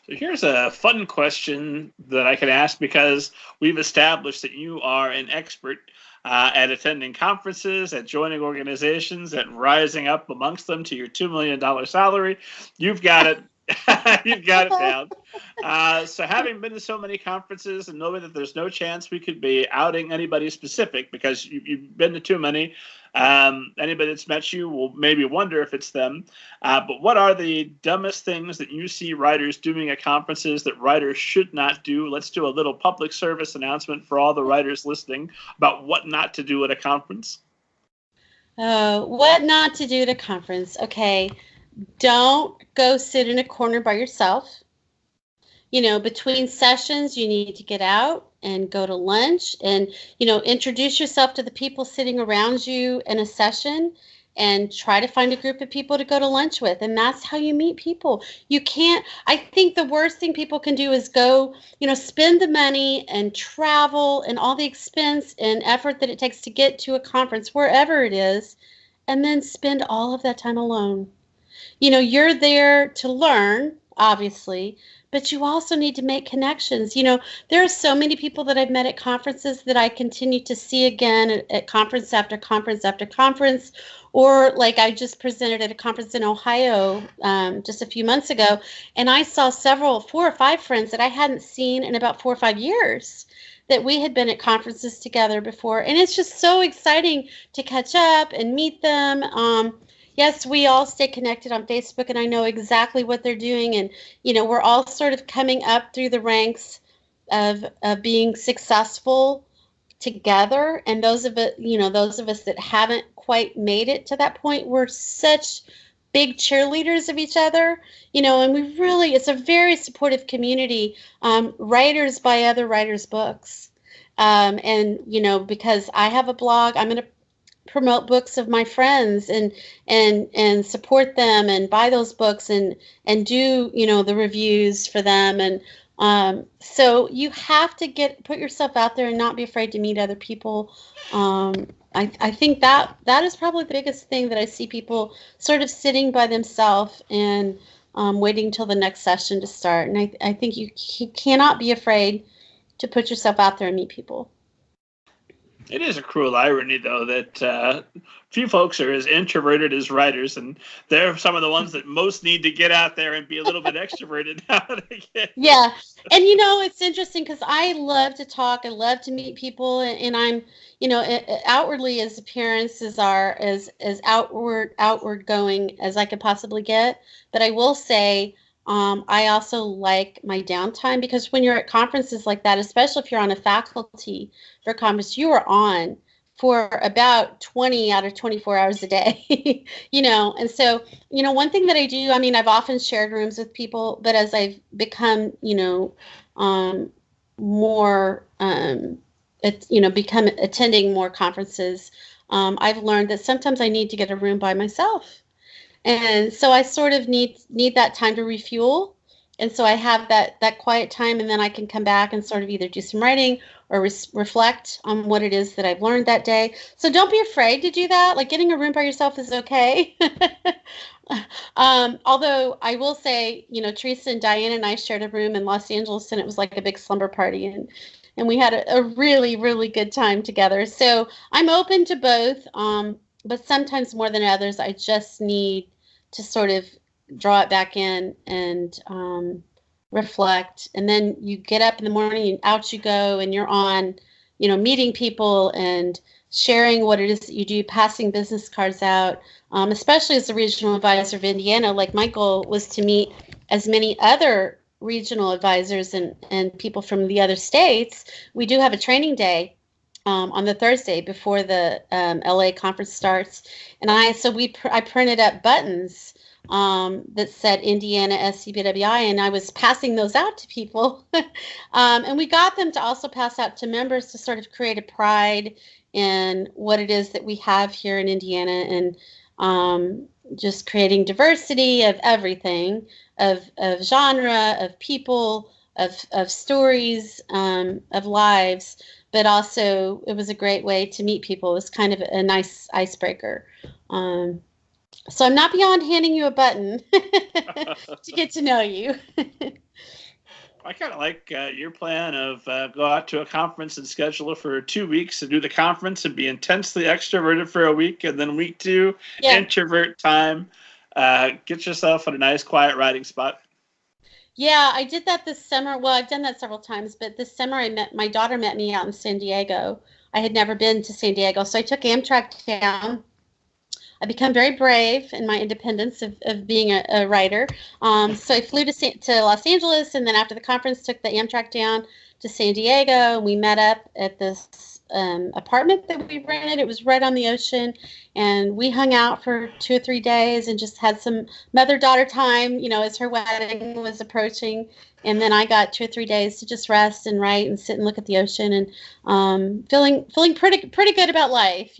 So here's a fun question that I can ask, because we've established that you are an expert at attending conferences, at joining organizations, at rising up amongst them to your $2 million salary. You've got it. You've got it down. So having been to so many conferences and knowing that there's no chance we could be outing anybody specific because you've been to too many, anybody that's met you will maybe wonder if it's them. But what are the dumbest things that you see writers doing at conferences that writers should not do? Let's do a little public service announcement for all the writers listening about what not to do at a conference. What not to do at a conference. Okay. Don't go sit in a corner by yourself. Between sessions, you need to get out and go to lunch and, introduce yourself to the people sitting around you in a session and try to find a group of people to go to lunch with. And that's how you meet people. I think the worst thing people can do is go, spend the money and travel and all the expense and effort that it takes to get to a conference, wherever it is, and then spend all of that time alone. You're there to learn, obviously, but you also need to make connections. There are so many people that I've met at conferences that I continue to see again at conference after conference after conference, or like I just presented at a conference in Ohio just a few months ago, and I saw 4 or 5 friends that I hadn't seen in about 4 or 5 years that we had been at conferences together before, and it's just so exciting to catch up and meet them. Yes, we all stay connected on Facebook, and I know exactly what they're doing. And, we're all sort of coming up through the ranks of being successful together. And those of us that haven't quite made it to that point, we're such big cheerleaders of each other, and it's a very supportive community. Writers buy other writers' books. And, because I have a blog, I'm going to promote books of my friends and support them and buy those books and do the reviews for them. And so you have to put yourself out there and not be afraid to meet other people. I think that is probably the biggest thing that I see people sort of sitting by themselves and waiting till the next session to start. And I think you cannot be afraid to put yourself out there and meet people. It is a cruel irony, though, that few folks are as introverted as writers, and they're some of the ones that most need to get out there and be a little bit extroverted now and again. Yeah, and it's interesting because I love to talk, I love to meet people, and I'm, outwardly as appearance as outward going as I could possibly get. But I will say, I also like my downtime, because when you're at conferences like that, especially if you're on a faculty for a conference, you are on for about 20 out of 24 hours a day, and so, one thing that I do, I've often shared rooms with people, but as I've become, more, become attending more conferences, I've learned that sometimes I need to get a room by myself. And so I sort of need that time to refuel. And so I have that quiet time, and then I can come back and sort of either do some writing or reflect on what it is that I've learned that day. So don't be afraid to do that. Like, getting a room by yourself is okay. Although I will say, Teresa and Diane and I shared a room in Los Angeles, and it was like a big slumber party. And we had a really, really good time together. So I'm open to both. But sometimes more than others, I just need to sort of draw it back in and reflect. And then you get up in the morning and out you go, and you're on, meeting people and sharing what it is that you do, passing business cards out, especially as the regional advisor of Indiana. Like, my goal was to meet as many other regional advisors and people from the other states. We do have a training day on the Thursday before the LA conference starts, and I printed up buttons that said Indiana SCBWI, and I was passing those out to people, and we got them to also pass out to members to sort of create a pride in what it is that we have here in Indiana, and just creating diversity of everything, of genre, of people, of stories, of lives. But also, it was a great way to meet people. It was kind of a nice icebreaker. So I'm not beyond handing you a button to get to know you. I kind of like your plan of go out to a conference and schedule it for 2 weeks to do the conference and be intensely extroverted for a week, and then week 2, introvert time. Get yourself in a nice quiet riding spot. Yeah, I did that this summer. Well, I've done that several times, but this summer my daughter met me out in San Diego. I had never been to San Diego, so I took Amtrak down. I become very brave in my independence of being a writer. So I flew to Los Angeles, and then after the conference, took the Amtrak down to San Diego, and we met up at this apartment that we rented. It was right on the ocean, and we hung out for 2 or 3 days and just had some mother-daughter time, as her wedding was approaching. And then I got 2 or 3 days to just rest and write and sit and look at the ocean, and feeling pretty good about life,